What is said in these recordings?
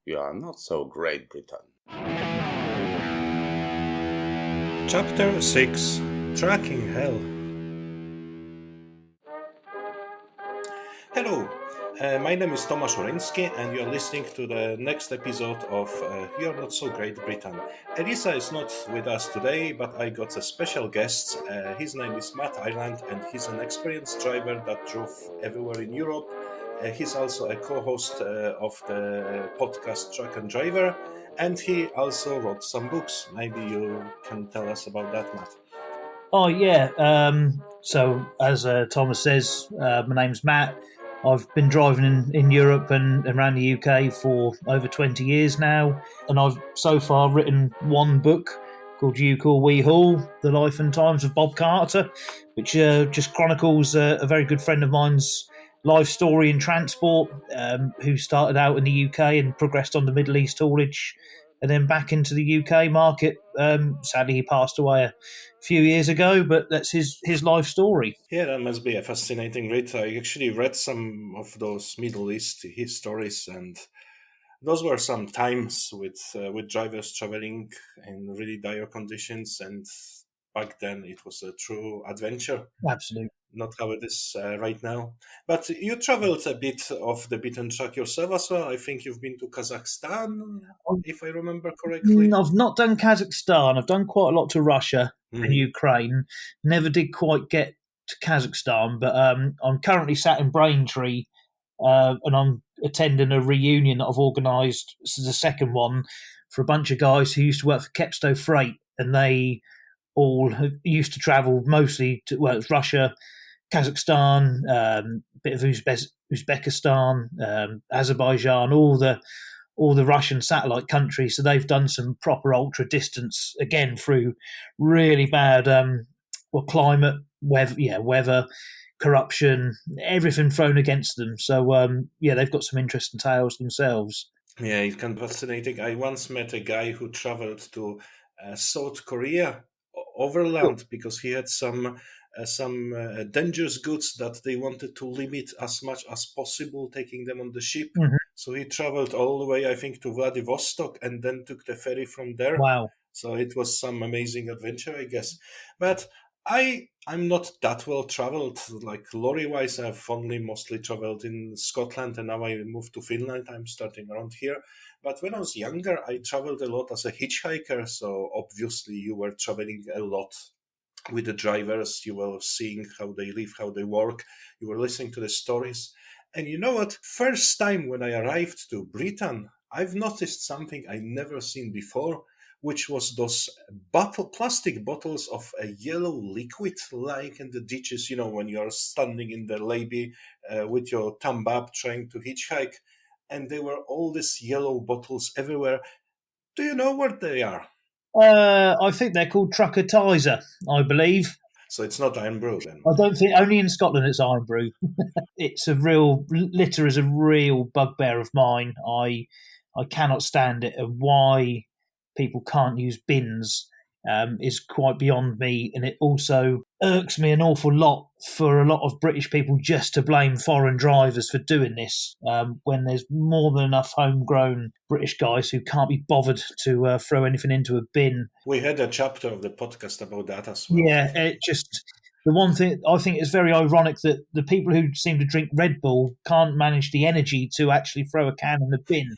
You are not so great, Britain. Chapter 6 Tracking Hell. Hello, my name is Tomasz Oreński and you're listening to the next episode of You're Not So Great Britain. Elisa is not with us today, but I got a special guest. His name is Matt Ireland and he's an experienced driver that drove everywhere in Europe. He's also a co-host of the podcast Truck and Driver, and he also wrote some books. Maybe you can tell us about that, Matt. Oh, yeah. So, as Thomas says, my name's Matt. I've been driving in Europe and around the UK for over 20 years now, and I've so far written one book called You Call We Haul, The Life and Times of Bob Carter, which just chronicles a very good friend of mine's life story in transport, who started out in the UK and progressed on the Middle East haulage and then back into the UK market. Sadly, he passed away a few years ago, but that's his life story. Yeah, that must be a fascinating read. I actually read some of those Middle East stories, and those were some times with drivers traveling in really dire conditions, and back then it was a true adventure. Absolutely. Not how it is right now. But you traveled a bit off the beaten track yourself as well. I think you've been to Kazakhstan, if I remember correctly. I've not done Kazakhstan. I've done quite a lot to Russia and Ukraine. Never did quite get to Kazakhstan, but I'm currently sat in Braintree and I'm attending a reunion that I've organised. This is the second one for a bunch of guys who used to work for Kepsto Freight, and they all used to travel mostly to Russia, Kazakhstan, bit of Uzbekistan, Azerbaijan, all the Russian satellite countries. So they've done some proper ultra distance again through really bad climate, weather, corruption, everything thrown against them. So they've got some interesting tales themselves. Yeah, it can be fascinating. I once met a guy who traveled to South Korea overland because he had some dangerous goods that they wanted to limit as much as possible, taking them on the ship. Mm-hmm. So he traveled all the way, I think, to Vladivostok and then took the ferry from there. Wow. So it was some amazing adventure, I guess. But I'm not that well traveled. Like lorry-wise, I've only mostly traveled in Scotland, and now I moved to Finland. I'm starting around here. But when I was younger, I traveled a lot as a hitchhiker. So obviously you were traveling a lot with the drivers. You were seeing how they live, how they work. You were listening to the stories. And you know what? First time when I arrived to Britain, I've noticed something I never seen before, which was those plastic bottles of a yellow liquid lying in the ditches, when you're standing in the levee with your thumb up trying to hitchhike. And there were all these yellow bottles everywhere. Do you know what they are? I think they're called Truckatizer, I believe. So it's not Iron Brew then? I don't think, only in Scotland it's Iron Brew. Litter is a real bugbear of mine. I cannot stand it, and why people can't use bins is quite beyond me, and it also irks me an awful lot for a lot of British people just to blame foreign drivers for doing this, when there's more than enough homegrown British guys who can't be bothered to throw anything into a bin. We had a chapter of the podcast about that as well. Yeah, the one thing I think is very ironic that the people who seem to drink Red Bull can't manage the energy to actually throw a can in the bin.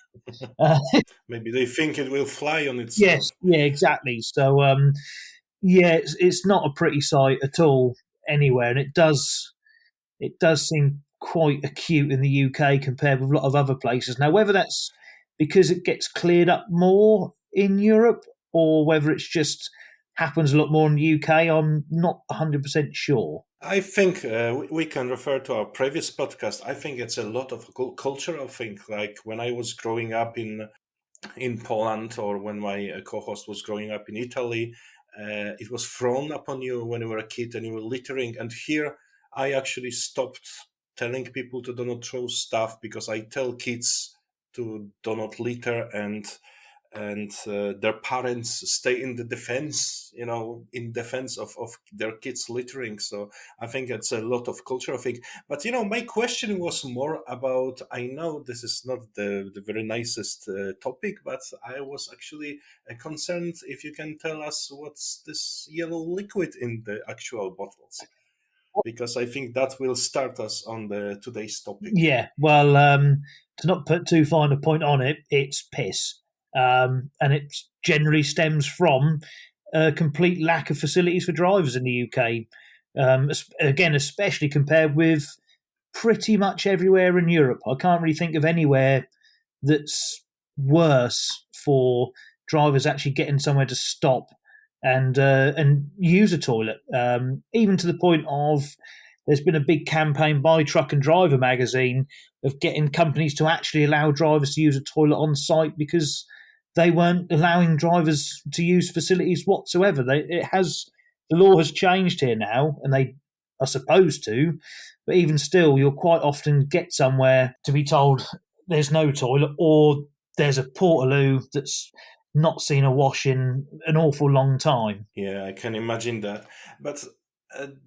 Maybe they think it will fly on itself. Yes, yeah, exactly. So, it's not a pretty sight at all anywhere, and it does seem quite acute in the UK compared with a lot of other places. Now, whether that's because it gets cleared up more in Europe or whether it's just happens a lot more in the UK, I'm not 100% sure. I think we can refer to our previous podcast. I think it's a lot of cultural thing. Like when I was growing up in Poland, or when my co-host was growing up in Italy, it was thrown upon you when you were a kid and you were littering. And here I actually stopped telling people to do not throw stuff because I tell kids to do not litter, and and their parents stay in the defense, in defense of their kids littering. So I think it's a lot of cultural thing. But, my question was more about, I know this is not the very nicest topic, but I was actually concerned if you can tell us what's this yellow liquid in the actual bottles. Because I think that will start us on today's topic. Yeah, well, to not put too fine a point on it, it's piss. And it generally stems from a complete lack of facilities for drivers in the UK. Again, especially compared with pretty much everywhere in Europe. I can't really think of anywhere that's worse for drivers actually getting somewhere to stop and use a toilet. Even to the point of there's been a big campaign by Truck and Driver magazine of getting companies to actually allow drivers to use a toilet on site because they weren't allowing drivers to use facilities whatsoever. The law has changed here now, and they are supposed to, but even still, you'll quite often get somewhere to be told there's no toilet or there's a portaloo that's not seen a wash in an awful long time. Yeah, I can imagine that. But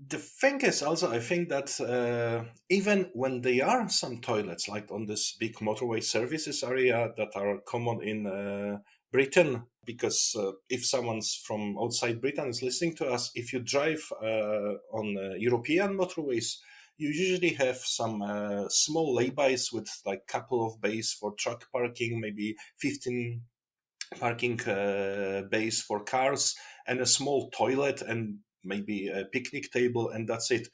the thing is also, I think that even when there are some toilets, like on this big motorway services area that are common in Britain, because if someone's from outside Britain is listening to us, if you drive on European motorways, you usually have some small laybys with like couple of bays for truck parking, maybe 15 parking bays for cars, and a small toilet and maybe a picnic table, and that's it.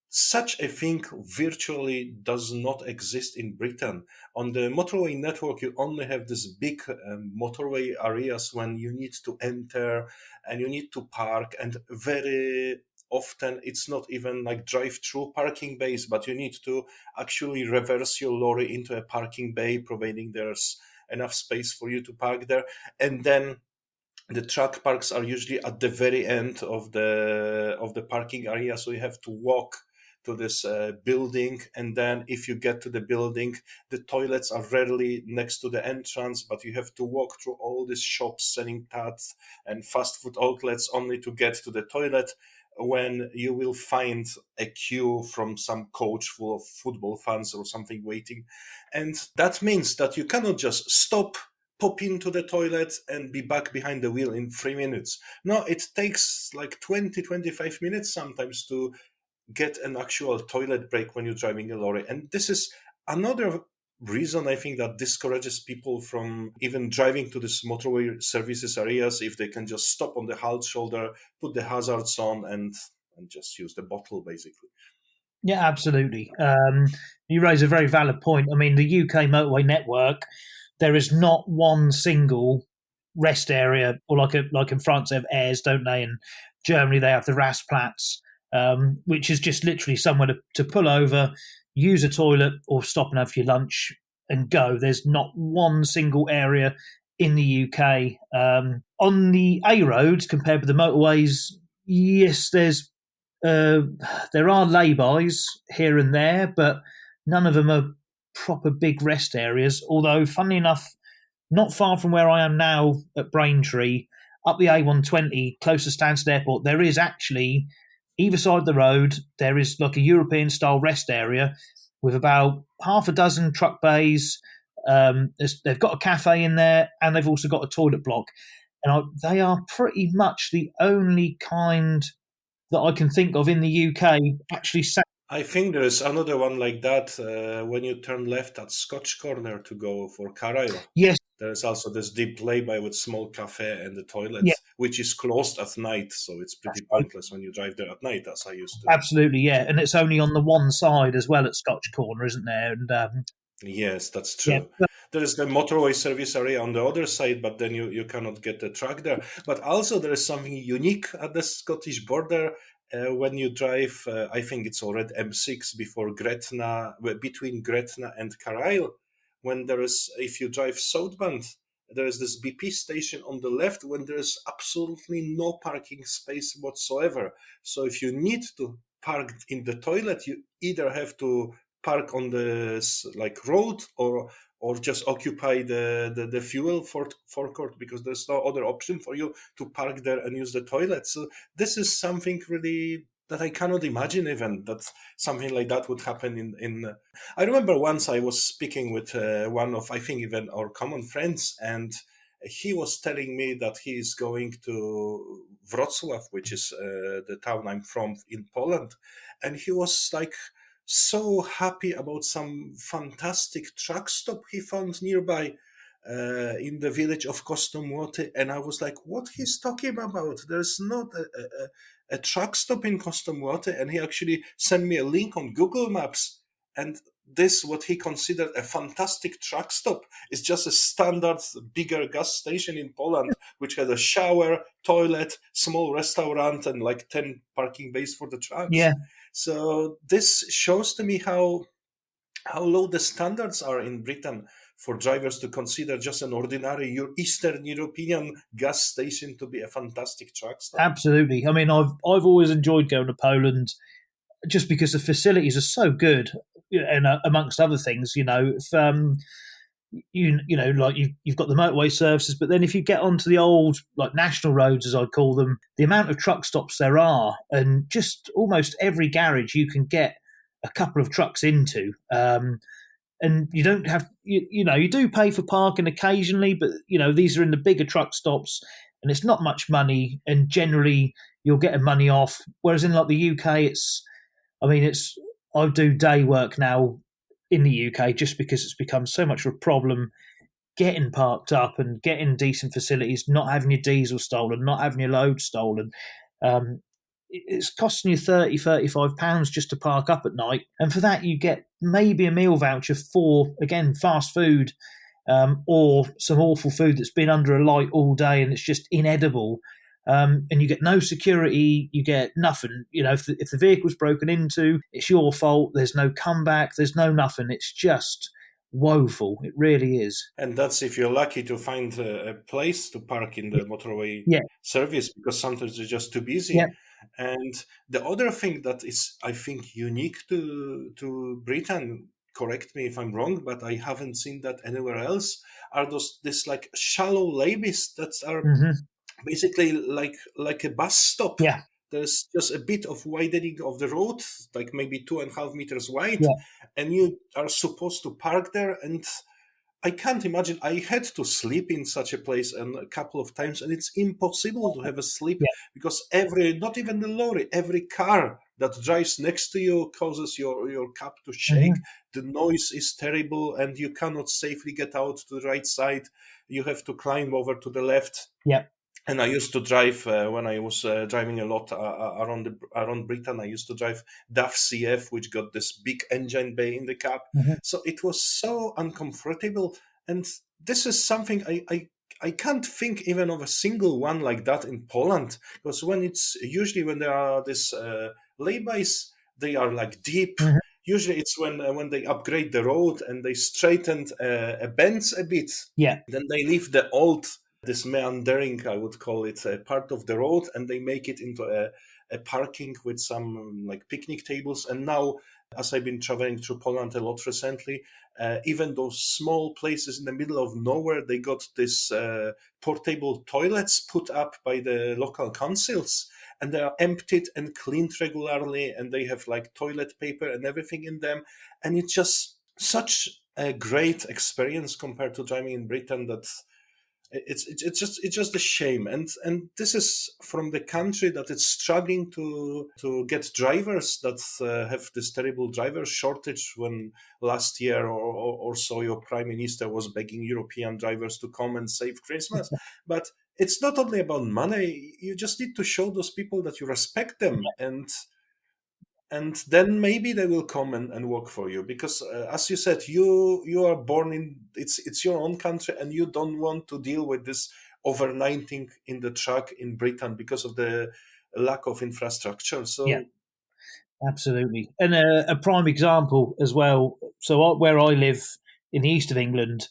Such a thing virtually does not exist in Britain. On the motorway network, you only have this big motorway areas when you need to enter and you need to park, and very often it's not even like drive-through parking bays, but you need to actually reverse your lorry into a parking bay, providing there's enough space for you to park there. And then the truck parks are usually at the very end of the parking area, so you have to walk to this building, and then if you get to the building, the toilets are rarely next to the entrance, but you have to walk through all these shops selling tats and fast food outlets only to get to the toilet, when you will find a queue from some coach full of football fans or something waiting. And that means that you cannot just stop, pop into the toilet and be back behind the wheel in 3 minutes. No, it takes like 20-25 minutes sometimes to get an actual toilet break when you're driving a lorry. And this is another reason I think that discourages people from even driving to this motorway services areas if they can just stop on the halt shoulder, put the hazards on, and just use the bottle basically. Yeah, absolutely. You raise a very valid point. I mean, the UK motorway network, there is not one single rest area, or like in France they have airs, don't they? In Germany they have the Rastplatz, which is just literally somewhere to pull over, use a toilet, or stop and have your lunch and go. There's not one single area in the UK. On the A roads, compared with the motorways, yes, there are laybys here and there, but none of them are proper big rest areas. Although, funnily enough, not far from where I am now at Braintree, up the A120, close to Stansted Airport, there is actually, either side of the road, there is like a European-style rest area with about half a dozen truck bays. They've got a cafe in there, and they've also got a toilet block. And they are pretty much the only kind that I can think of in the UK actually. I think there's another one like that when you turn left at Scotch Corner to go for Carlisle. Yes. There's also this deep lay-by with small cafe and the toilet, which is closed at night, so it's pretty pointless when you drive there at night, as I used to. Absolutely, yeah. And it's only on the one side as well at Scotch Corner, isn't there? And yes, that's true. Yeah. There is the motorway service area on the other side, but then you cannot get the truck there. But also there is something unique at the Scottish border. When you drive, I think it's already M6 between Gretna and Carlisle. When if you drive southbound, there is this BP station on the left when there is absolutely no parking space whatsoever. So if you need to park in the toilet, you either have to park on the road or or just occupy the fuel forecourt because there's no other option for you to park there and use the toilet. So this is something really that I cannot imagine even that something like that would happen in I remember once I was speaking with one of, I think, even our common friends, and he was telling me that he is going to Wrocław, which is the town I'm from in Poland, and he was like so happy about some fantastic truck stop he found nearby in the village of Kostomłoty, and I was like, what he's talking about? There's not a truck stop in Kostomłoty, and he actually sent me a link on Google Maps, and this, what he considered a fantastic truck stop, is just a standard bigger gas station in Poland, which has a shower, toilet, small restaurant, and like 10 parking bays for the trucks. Yeah. So this shows to me how low the standards are in Britain for drivers to consider just an ordinary Eastern European gas station to be a fantastic truck stop. Absolutely. I mean, I've always enjoyed going to Poland just because the facilities are so good, and amongst other things, you know, if, like you've got the motorway services, but then if you get onto the old like national roads, as I call them, the amount of truck stops there are, and just almost every garage you can get a couple of trucks into. And you don't have, you do pay for parking occasionally, but, these are in the bigger truck stops and it's not much money, and generally you'll get a money off. Whereas in like the UK, I do day work now in the UK just because it's become so much of a problem getting parked up and getting decent facilities, not having your diesel stolen, not having your load stolen. It's costing you £35 just to park up at night. And for that, you get maybe a meal voucher for, again, fast food or some awful food that's been under a light all day and it's just inedible. And you get no security, you get nothing. If the vehicle's broken into, it's your fault. There's no comeback, there's no nothing. It's just woeful. It really is. And that's if you're lucky to find a place to park in the motorway service, because sometimes it's just too busy. Yeah. And the other thing that is, I think, unique to Britain, correct me if I'm wrong, but I haven't seen that anywhere else, are this like shallow laybys that are basically like a bus stop. Yeah. There's just a bit of widening of the road, like maybe 2.5 meters wide, and you are supposed to park there. And I can't imagine. I had to sleep in such a place a couple of times, and it's impossible to have a sleep because not even the lorry, every car that drives next to you causes your cab to shake. The noise is terrible, and you cannot safely get out to the right side. You have to climb over to the left. Yeah. And I used to drive when I was driving a lot around Britain. I used to drive DAF CF, which got this big engine bay in the cab. So it was so uncomfortable. And this is something I can't think even of a single one like that in Poland, because when there are these laybys, they are like deep. Usually it's when they upgrade the road and they straightened a bends a bit. Yeah. Then they leave the old, this meandering, I would call it, a part of the road, and they make it into a parking with some like picnic tables. And now, as I've been traveling through Poland a lot recently, even those small places in the middle of nowhere, they got this portable toilets put up by the local councils, and they are emptied and cleaned regularly, and they have like toilet paper and everything in them. And it's just such a great experience compared to driving in Britain that it's just a shame. And this is from the country that is struggling to get drivers, that have this terrible driver shortage, when last year or so your prime minister was begging European drivers to come and save Christmas. But it's not only about money. You just need to show those people that you respect them, and then maybe they will come and work for you, because as you said, you are born in it's your own country, and you don't want to deal with this overnighting in the truck in Britain because of the lack of infrastructure. So absolutely. And a prime example as well. So where I live in the east of England,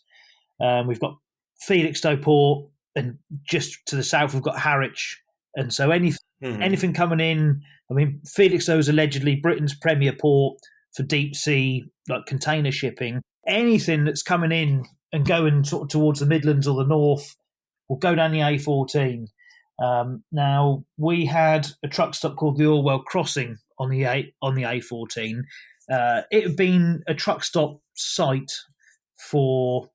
we've got Felixstowe Port, and just to the south we've got Harwich. And so anything coming in, I mean, Felixstowe is allegedly Britain's premier port for deep sea like container shipping. anything that's coming in and going sort of towards the Midlands or the North will go down the A14. Now, we had a truck stop called the Orwell Crossing on the A14. It had been a truck stop site for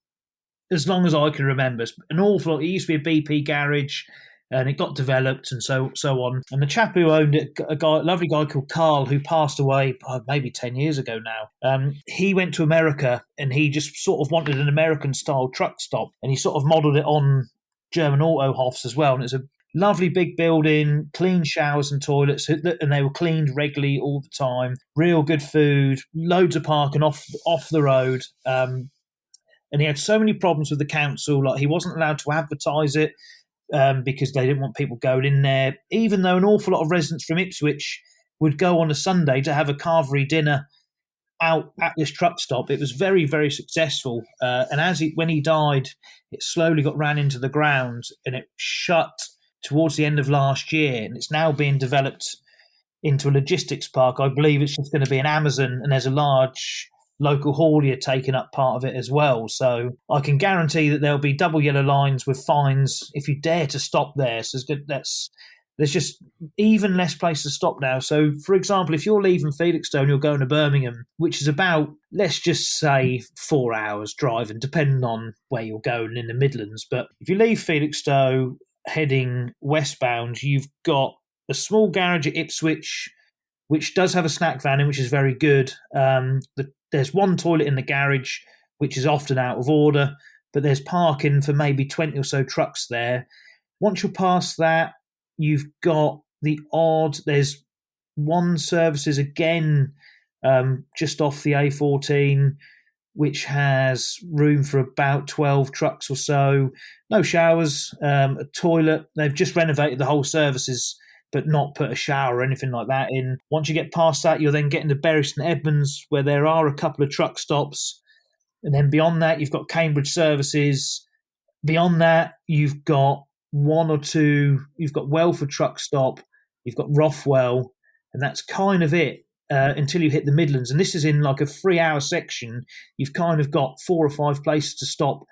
as long as I can remember. An awful lot. It used to be a BP garage, and it got developed and so on. And the chap who owned it, a lovely guy called Carl, who passed away maybe 10 years ago now, he went to America, and he just sort of wanted an American-style truck stop, and he sort of modelled it on German Autohofs as well. And it's a lovely big building, clean showers and toilets, and they were cleaned regularly all the time. Real good food, loads of parking off the road. And he had so many problems with the council, like he wasn't allowed to advertise it because they didn't want people going in there, even though an awful lot of residents from Ipswich would go on a Sunday to have a carvery dinner out at this truck stop. It was very, very successful. And when he died, it slowly got ran into the ground, and it shut towards the end of last year, and it's now being developed into a logistics park. I believe it's just going to be an Amazon, and there's a large local haulier taking up part of it as well. So I can guarantee that there'll be double yellow lines with fines if you dare to stop there. So there's just even less places to stop now. So, for example, if you're leaving Felixstowe and you're going to Birmingham, which is about, let's just say, 4 hours driving, depending on where you're going in the Midlands. But if you leave Felixstowe heading westbound, you've got a small garage at Ipswich, which does have a snack van in, which is very good. There's one toilet in the garage, which is often out of order, but there's parking for maybe 20 or so trucks there. Once you're past that, you've got there's one services again just off the A14, which has room for about 12 trucks or so. No showers, a toilet. They've just renovated the whole services, but not put a shower or anything like that in. Once you get past that, you're then getting to Bury St Edmunds, where there are a couple of truck stops. And then beyond that, you've got Cambridge services. Beyond that, you've got one or two. You've got Welford truck stop. You've got Rothwell. And that's kind of it until you hit the Midlands. And this is in like a 3-hour section. You've kind of got 4 or 5 places to stop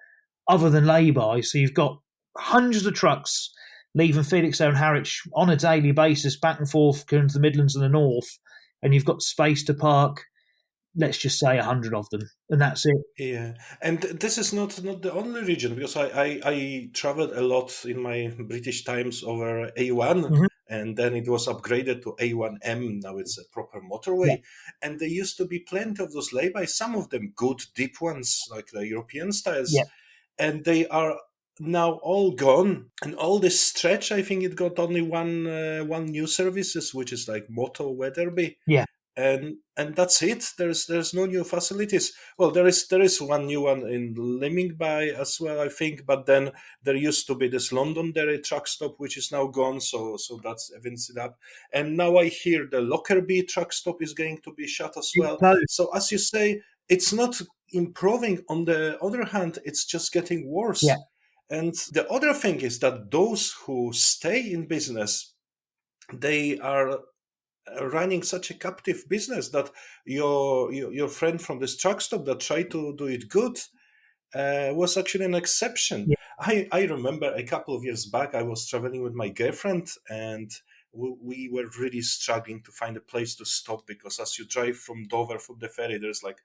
other than lay-by. So you've got hundreds of trucks leaving Felixstowe and Harwich on a daily basis, back and forth, going to the Midlands and the North, and you've got space to park, let's just say 100 of them, and that's it. Yeah, and this is not the only region, because I traveled a lot in my British times over A1, and then it was upgraded to A1M. Now it's a proper motorway, and there used to be plenty of those lay-bys, some of them good, deep ones, like the European styles, and they are now all gone. And all this stretch, I think it got only one new services, which is like Moto Wetherby. Yeah. And that's it. There's no new facilities. Well, there is one new one in Limingby as well, I think. But then there used to be this Londonderry truck stop, which is now gone. So that's evinced up. And now I hear the Lockerbie truck stop is going to be shut as well. So as you say, it's not improving. On the other hand, it's just getting worse. Yeah. And the other thing is that those who stay in business, they are running such a captive business that your friend from this truck stop that tried to do it good was actually an exception. Yeah. I remember a couple of years back, I was traveling with my girlfriend, and we were really struggling to find a place to stop, because as you drive from Dover, from the ferry, there's like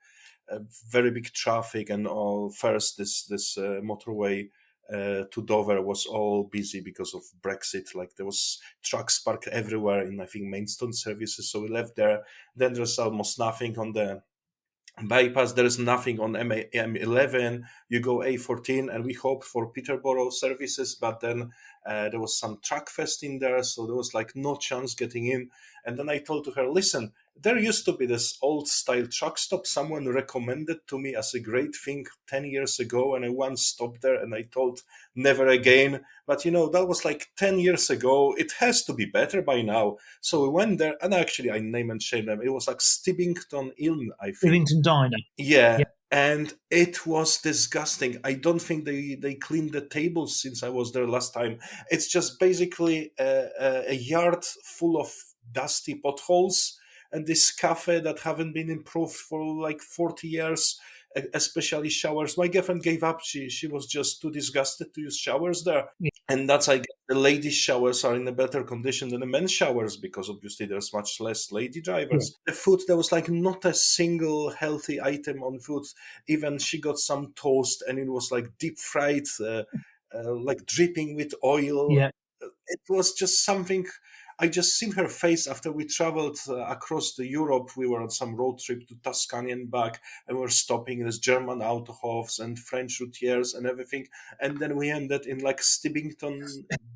a very big traffic, and first this motorway to Dover was all busy because of Brexit. Like there was trucks parked everywhere in, I think, Maidstone services. So we left there. Then there's almost nothing on the bypass. There is nothing on M11. You go A14, and we hoped for Peterborough services, but then there was some truck fest in there, so there was like no chance getting in. And then I told to her, listen, there used to be this old style truck stop someone recommended to me as a great thing 10 years ago, and I once stopped there and I thought never again. But that was like 10 years ago. It has to be better by now. So we went there, and actually I name and shame them. It was like Stibbington Inn, I think. Stibbington Diner. Yeah. And it was disgusting. I don't think they cleaned the tables since I was there last time. It's just basically a yard full of dusty potholes, and this cafe that haven't been improved for like 40 years. especially showers. My girlfriend gave up. She was just too disgusted to use showers there. Yeah. And that's, I guess, the ladies' showers are in a better condition than the men's showers because obviously there's much less lady drivers. Yeah. The food, there was like not a single healthy item on food. Even she got some toast and it was like deep fried, like dripping with oil. Yeah. It was just something. I just seen her face after we traveled across the Europe. We were on some road trip to Tuscany and back, and we were stopping in this German Autohofs and French routiers and everything. And then we ended in like Stibbington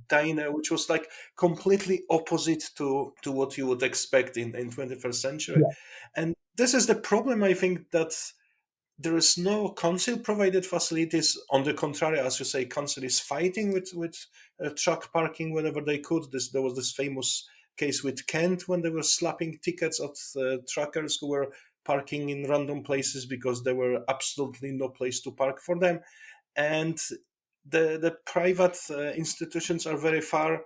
diner, which was like completely opposite to what you would expect in 21st century. Yeah. And this is the problem, I think, that there is no council-provided facilities. On the contrary, as you say, council is fighting with truck parking whenever they could. There was this famous case with Kent when they were slapping tickets at truckers who were parking in random places because there were absolutely no place to park for them. And the private institutions are very far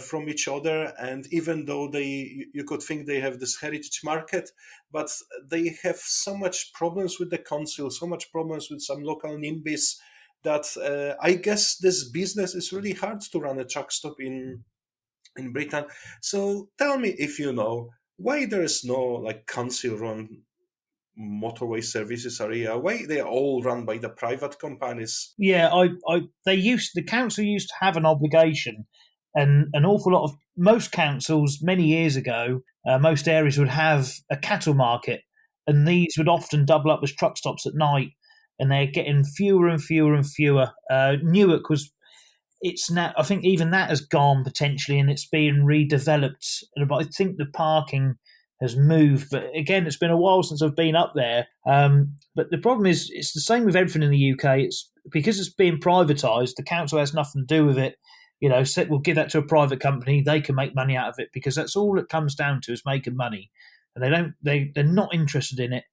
from each other, and even though you could think they have this heritage market, but they have so much problems with the council, so much problems with some local NIMBYs, that I guess this business is really hard to run a truck stop in Britain. So tell me if you know why there is no like council-run motorway services area, why they are all run by the private companies. Yeah, the council used to have an obligation. And an awful lot of most councils many years ago, most areas would have a cattle market, and these would often double up as truck stops at night, and they're getting fewer and fewer and fewer. Newark it's now, I think even that has gone potentially, and it's being redeveloped. But I think the parking has moved. But again, it's been a while since I've been up there. But the problem is, it's the same with everything in the UK. It's because it's being privatised. The council has nothing to do with it. We'll give that to a private company. They can make money out of it because that's all it comes down to, is making money, and they're not interested in it.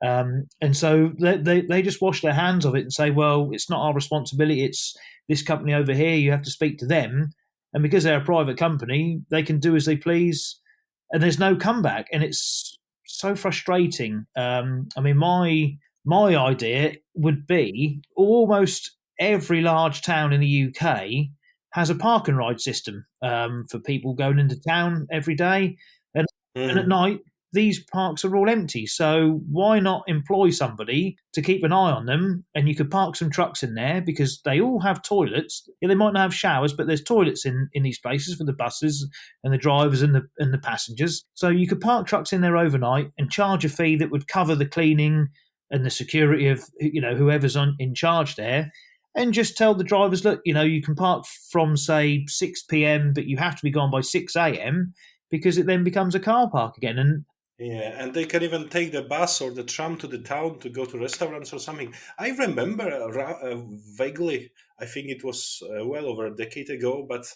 And so they just wash their hands of it and say, well, it's not our responsibility. It's this company over here. You have to speak to them. And because they're a private company, they can do as they please, and there's no comeback. And it's so frustrating. My idea would be almost every large town in the UK has a park and ride system for people going into town every day. And at night, these parks are all empty. So why not employ somebody to keep an eye on them? And you could park some trucks in there because they all have toilets. Yeah, they might not have showers, but there's toilets in these places for the buses and the drivers and the passengers. So you could park trucks in there overnight and charge a fee that would cover the cleaning and the security of whoever's in charge there. And just tell the drivers, look, you can park from, say, 6 p.m., but you have to be gone by 6 a.m. because it then becomes a car park again. And they can even take the bus or the tram to the town to go to restaurants or something. I remember vaguely, I think it was well over a decade ago, but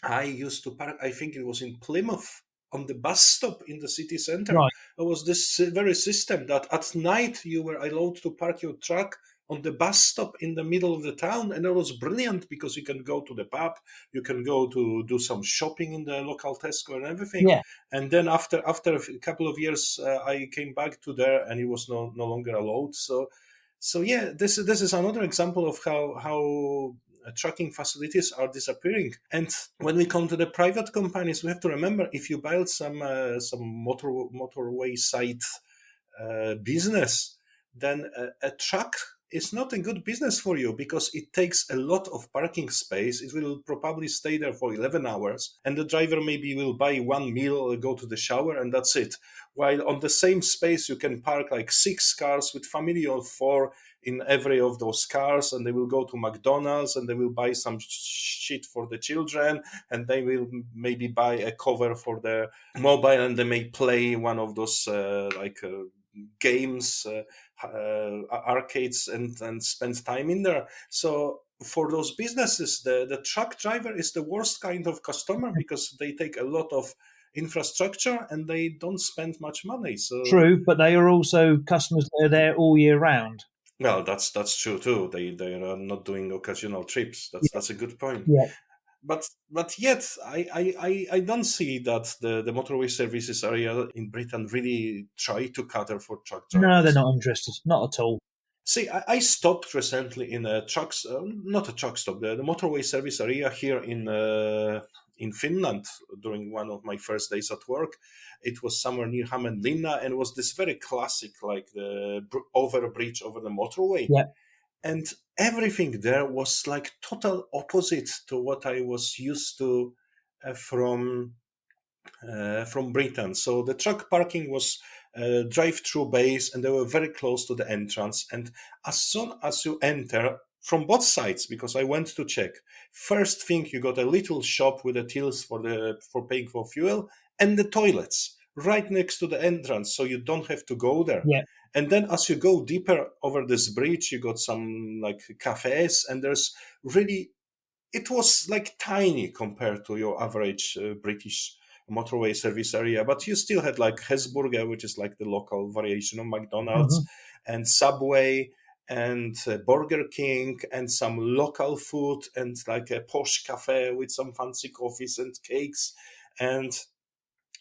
I used to park, I think it was in Plymouth, on the bus stop in the city center. Right. There was this very system that at night you were allowed to park your truck on the bus stop in the middle of the town, and it was brilliant because you can go to the pub, you can go to do some shopping in the local Tesco and everything. Yeah. And then after a couple of years, I came back to there, and it was no longer allowed. So yeah, this is another example of how trucking facilities are disappearing. And when we come to the private companies, we have to remember, if you build some motorway side business, then a truck is not a good business for you because it takes a lot of parking space. It will probably stay there for 11 hours, and the driver maybe will buy one meal, go to the shower, and that's it. While on the same space, you can park like 6 cars with family of 4 in every of those cars, and they will go to McDonald's and they will buy some shit for the children, and they will maybe buy a cover for the mobile, and they may play one of those games, arcades, and spend time in there. So for those businesses, the truck driver is the worst kind of customer because they take a lot of infrastructure and they don't spend much money. So true, but they are also customers that are there all year round. Well, that's true too. They are not doing occasional trips. That's a good point. Yeah. but yet I don't see that the motorway services area in Britain really try to cater for truck drivers. No, they're not interested, not at all. See, I stopped recently in a not a truck stop, the motorway service area here in Finland during one of my first days at work. It was somewhere near Hämeenlinna, and it was this very classic, like the over a bridge over the motorway. Yeah. And everything there was like total opposite to what I was used to from Britain. So the truck parking was drive-through bays, and they were very close to the entrance. And as soon as you enter from both sides, because I went to check, first thing you got a little shop with the tills for paying for fuel and the toilets right next to the entrance, so you don't have to go there. Yeah. And then as you go deeper over this bridge, you got some like cafes, and there's really, it was like tiny compared to your average British motorway service area, but you still had like Hesburger, which is like the local variation of McDonald's, and Subway, and Burger King, and some local food, and like a posh cafe with some fancy coffees and cakes, and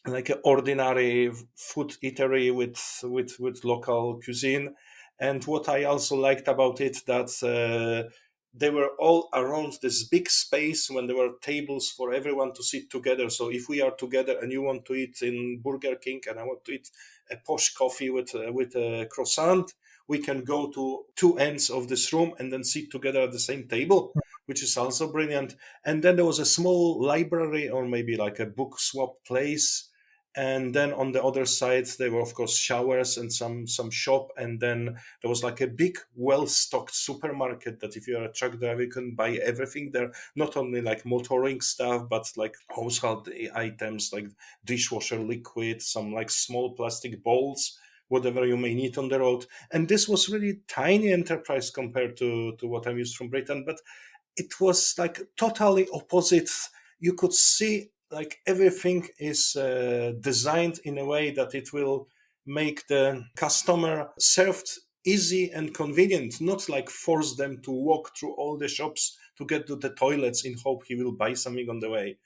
like an ordinary food eatery with local cuisine. And what I also liked about it, that they were all around this big space when there were tables for everyone to sit together. So if we are together and you want to eat in Burger King and I want to eat a posh coffee with a croissant, we can go to two ends of this room and then sit together at the same table, which is also brilliant. And then there was a small library, or maybe like a book swap place. And then on the other side, there were, of course, showers and some shop. And then there was like a big, well-stocked supermarket that if you're a truck driver, you can buy everything there. Not only like motoring stuff, but like household items like dishwasher liquid, some like small plastic bowls, whatever you may need on the road. And this was really tiny enterprise compared to what I'm used from Britain. But it was like totally opposite. You could see like everything is designed in a way that it will make the customer served easy and convenient, not like force them to walk through all the shops to get to the toilets in hope he will buy something on the way.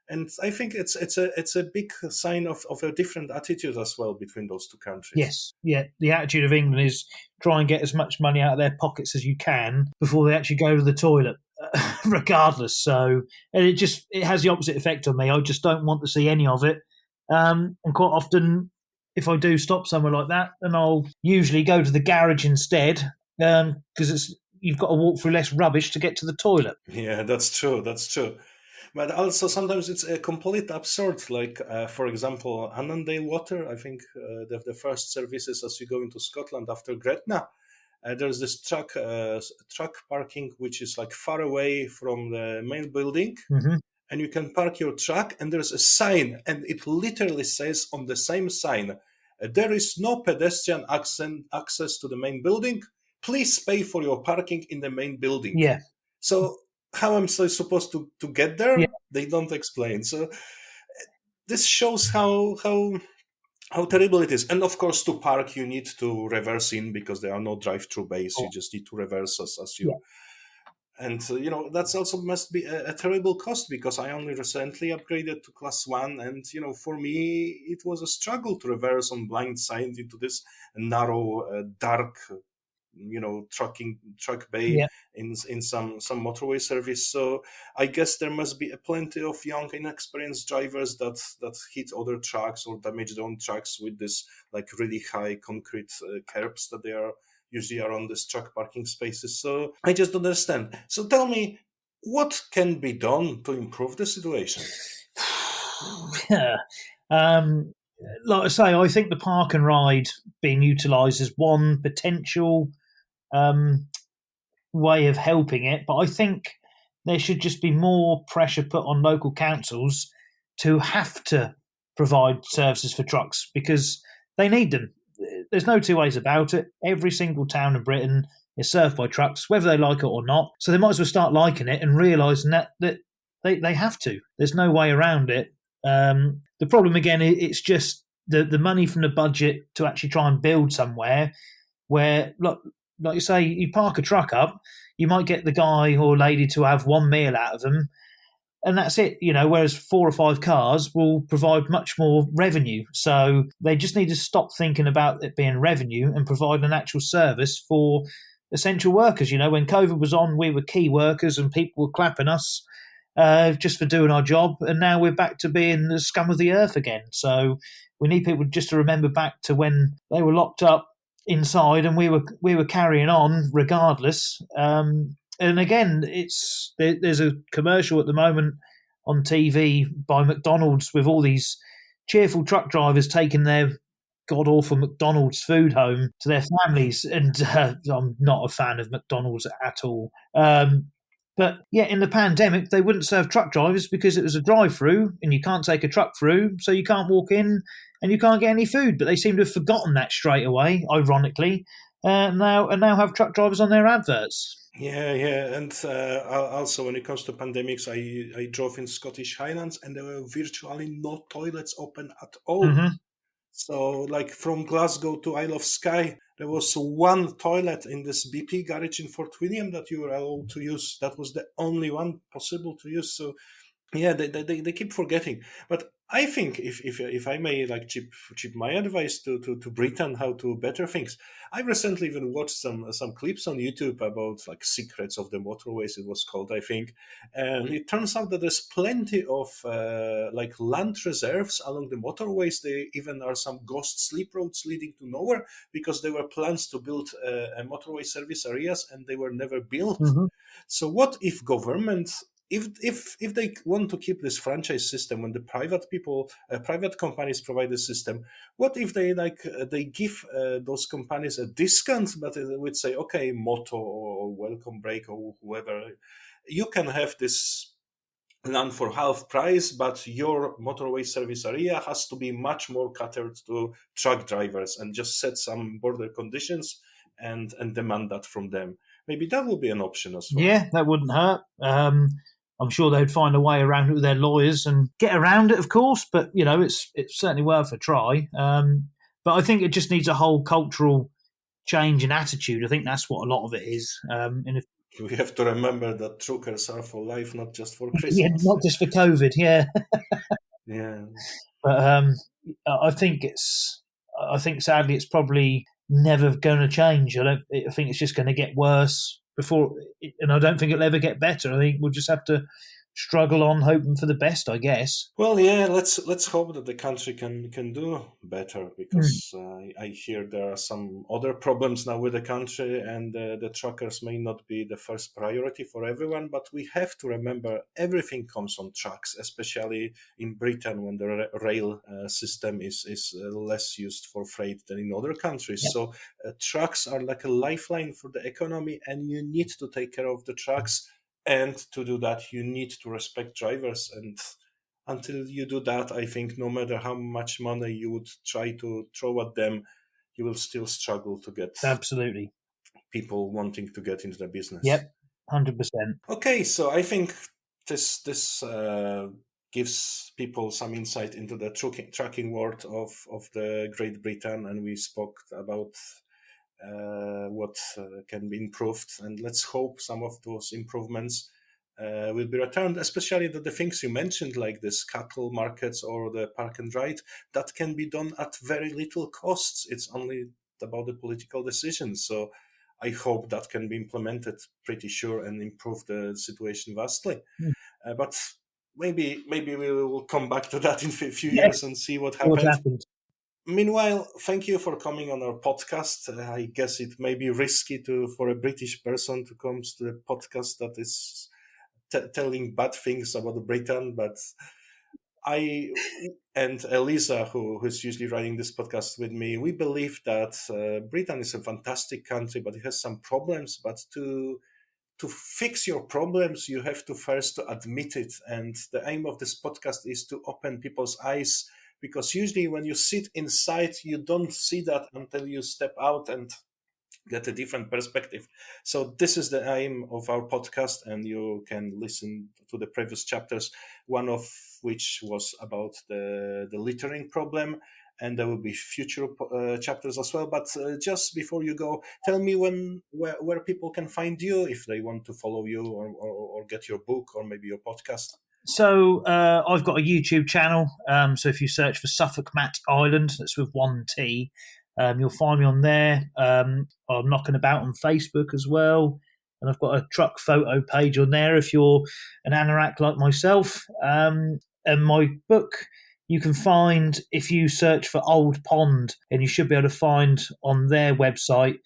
And I think it's a big sign of a different attitude as well between those two countries. Yes, yeah. The attitude of England is try and get as much money out of their pockets as you can before they actually go to the toilet, regardless. So, and it has the opposite effect on me. I just don't want to see any of it. And quite often, if I do stop somewhere like that, then I'll usually go to the garage instead, because you've got to walk through less rubbish to get to the toilet. Yeah, that's true. But also sometimes it's a complete absurd. Like, for example, Annandale Water, I think the first services as you go into Scotland after Gretna, there's this truck parking, which is like far away from the main building. Mm-hmm. And you can park your truck, and there's a sign, and it literally says on the same sign, there is no pedestrian access to the main building. Please pay for your parking in the main building. Yeah. So how am I supposed to get there? Yeah. They don't explain. So this shows how terrible it is. And of course, to park, you need to reverse in because there are no drive-through bays. You just need to reverse as you... Yeah. And, that's also must be a terrible cost, because I only recently upgraded to class 1. And, for me, it was a struggle to reverse on blind side into this narrow, dark, truck bay in some motorway service. So I guess there must be plenty of young, inexperienced drivers that hit other trucks or damage their own trucks with this like really high concrete curbs that they are usually around these truck parking spaces. So I just don't understand. So tell me, what can be done to improve the situation? Yeah. Like I say, I think the park and ride being utilised is one potential way of helping it, but I think there should just be more pressure put on local councils to have to provide services for trucks, because they need them. There's no two ways about it. Every single town in Britain is served by trucks, whether they like it or not. So they might as well start liking it and realising that they have to. There's no way around it. The problem, again, it's just the money from the budget to actually try and build somewhere where, like you say, you park a truck up, you might get the guy or lady to have one meal out of them, and that's it, whereas 4 or 5 cars will provide much more revenue. So they just need to stop thinking about it being revenue and provide an actual service for essential workers. When COVID was on, we were key workers and people were clapping us just for doing our job, and now we're back to being the scum of the earth again. So we need people just to remember back to when they were locked up inside and we were carrying on regardless. And again, there's a commercial at the moment on TV by McDonald's with all these cheerful truck drivers taking their god-awful McDonald's food home to their families. And I'm not a fan of McDonald's at all. But yeah, in the pandemic, they wouldn't serve truck drivers because it was a drive-through and you can't take a truck through, so you can't walk in and you can't get any food. But they seem to have forgotten that straight away, ironically, now have truck drivers on their adverts. Yeah, and also when it comes to pandemics, I drove in Scottish Highlands and there were virtually no toilets open at all. Mm-hmm. So, like from Glasgow to Isle of Skye, there was one toilet in this BP garage in Fort William that you were allowed to use. That was the only one possible to use. So, yeah, they keep forgetting. But I think if I may chip my advice to Britain how to better things, I recently even watched some clips on YouTube about secrets of the motorways. It was called, I think, and it turns out that there's plenty of land reserves along the motorways. There even are some ghost sleep roads leading to nowhere because there were plans to build a motorway service areas and they were never built. Mm-hmm. So what if government, if they want to keep this franchise system when the private companies provide the system, what if they give those companies a discount, but they would say, okay, Moto or Welcome Break or whoever, you can have this land for half price, but your motorway service area has to be much more catered to truck drivers, and just set some border conditions and demand that from them. Maybe that would be an option as well. Yeah, that wouldn't hurt. I'm sure they'd find a way around it with their lawyers and get around it, of course. But it's certainly worth a try. But I think it just needs a whole cultural change in attitude. I think that's what a lot of it is. We have to remember that truckers are for life, not just for Christmas. Yeah, not just for COVID. Yeah. Yeah. But I think sadly it's probably never going to change. I think it's just going to get worse and I don't think it'll ever get better. I think we'll just have to struggle on, hoping for the best, I guess. Well, yeah, let's hope that the country can do better, because I hear there are some other problems now with the country, and the truckers may not be the first priority for everyone, but we have to remember everything comes on trucks, especially in Britain when the rail system is less used for freight than in other countries. Yeah. So trucks are like a lifeline for the economy, and you need to take care of the trucks. And to do that, you need to respect drivers. And until you do that, I think no matter how much money you would try to throw at them, you will still struggle to get absolutely people wanting to get into the business. Yep, 100%. Okay, so I think this gives people some insight into the trucking world of the Great Britain, and we spoke about what can be improved, and let's hope some of those improvements will be returned, especially the things you mentioned, like this cattle markets or the park and ride, that can be done at very little costs. It's only about the political decisions. So I hope that can be implemented pretty sure and improve the situation vastly. But maybe we will come back to that in a few years and see what happened. Meanwhile, thank you for coming on our podcast. I guess it may be risky for a British person to come to the podcast that is telling bad things about Britain, but I and Elisę, who is usually running this podcast with me, we believe that Britain is a fantastic country, but it has some problems. But to fix your problems, you have to first admit it. And the aim of this podcast is to open people's eyes, because usually when you sit inside, you don't see that until you step out and get a different perspective. So this is the aim of our podcast, and you can listen to the previous chapters, one of which was about the littering problem, and there will be future chapters as well. But just before you go, tell me where people can find you if they want to follow you or get your book or maybe your podcast. So I've got a YouTube channel. So if you search for Suffolk Matt Island, that's with one T, you'll find me on there. I'm knocking about on Facebook as well. And I've got a truck photo page on there if you're an anorak like myself. And my book you can find if you search for Old Pond, and you should be able to find on their website,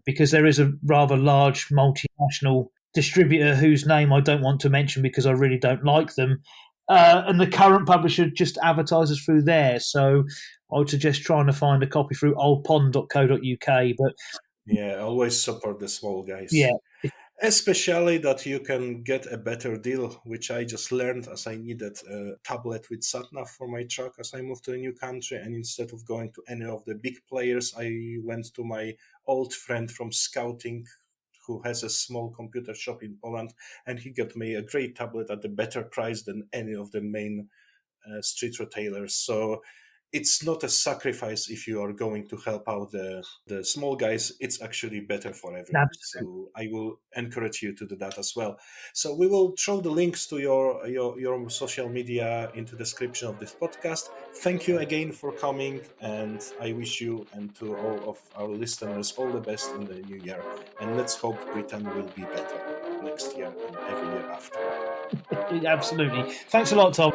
because there is a rather large multinational distributor whose name I don't want to mention because I really don't like them. And the current publisher just advertises through there. So I would suggest trying to find a copy through oldpond.co.uk. But yeah, always support the small guys. Yeah. Especially that you can get a better deal, which I just learned as I needed a tablet with SatNav for my truck as I moved to a new country. And instead of going to any of the big players, I went to my old friend from scouting who has a small computer shop in Poland, and he got me a great tablet at a better price than any of the main street retailers. So it's not a sacrifice if you are going to help out the small guys. It's actually better for everyone. Absolutely. So I will encourage you to do that as well. So we will throw the links to your social media into the description of this podcast. Thank you again for coming, and I wish you and to all of our listeners all the best in the new year. And let's hope Britain will be better next year and every year after. Absolutely. Thanks a lot, Tom.